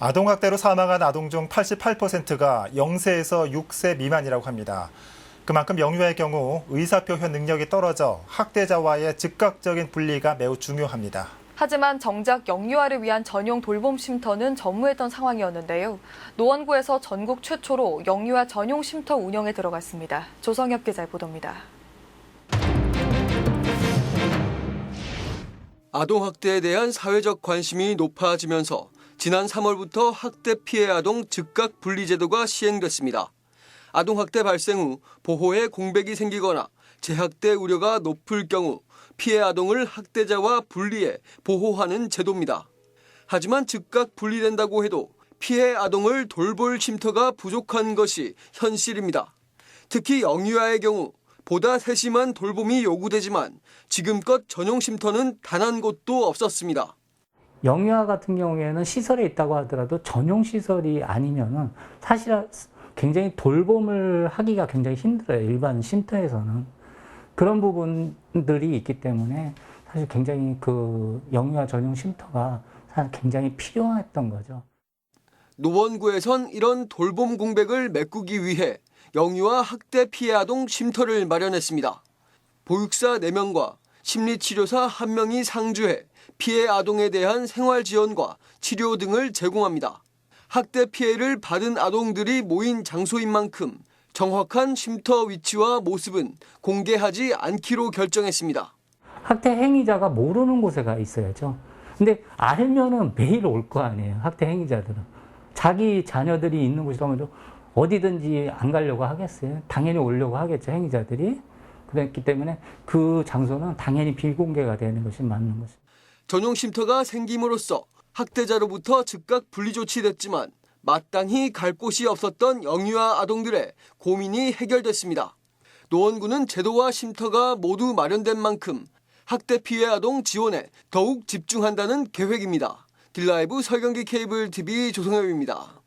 아동학대로 사망한 아동 중 88%가 0세에서 6세 미만이라고 합니다. 그만큼 영유아의 경우 의사표현 능력이 떨어져 학대자와의 즉각적인 분리가 매우 중요합니다. 하지만 정작 영유아를 위한 전용 돌봄 쉼터는 전무했던 상황이었는데요. 노원구에서 전국 최초로 영유아 전용 쉼터 운영에 들어갔습니다. 조성엽 기자의 보도입니다. 아동학대에 대한 사회적 관심이 높아지면서 지난 3월부터 학대 피해 아동 즉각 분리 제도가 시행됐습니다. 아동학대 발생 후 보호에 공백이 생기거나 재학대 우려가 높을 경우 피해 아동을 학대자와 분리해 보호하는 제도입니다. 하지만 즉각 분리된다고 해도 피해 아동을 돌볼 쉼터가 부족한 것이 현실입니다. 특히 영유아의 경우 보다 세심한 돌봄이 요구되지만 지금껏 전용 쉼터는 단 한 곳도 없었습니다. 영유아 같은 경우에는 시설에 있다고 하더라도 전용 시설이 아니면은 사실 굉장히 돌봄을 하기가 굉장히 힘들어요. 일반 쉼터에서는. 그런 부분들이 있기 때문에 사실 굉장히 그 영유아 전용 쉼터가 사실 굉장히 필요했던 거죠. 노원구에선 이런 돌봄 공백을 메꾸기 위해 영유아 학대 피해 아동 쉼터를 마련했습니다. 보육사 4명과 심리치료사 1명이 상주해 피해 아동에 대한 생활 지원과 치료 등을 제공합니다. 학대 피해를 받은 아동들이 모인 장소인 만큼 정확한 쉼터 위치와 모습은 공개하지 않기로 결정했습니다. 학대 행위자가 모르는 곳에 가 있어야죠. 근데 알면은 매일 올 거 아니에요. 학대 행위자들은. 자기 자녀들이 있는 곳이라면 어디든지 안 가려고 하겠어요. 당연히 오려고 하겠죠, 행위자들이. 그렇기 때문에 그 장소는 당연히 비공개가 되는 것이 맞는 것입니다. 전용 쉼터가 생김으로써 학대자로부터 즉각 분리 조치됐지만 마땅히 갈 곳이 없었던 영유아 아동들의 고민이 해결됐습니다. 노원구는 제도와 쉼터가 모두 마련된 만큼 학대 피해 아동 지원에 더욱 집중한다는 계획입니다. 딜라이브 설경기 케이블 TV 조성엽입니다.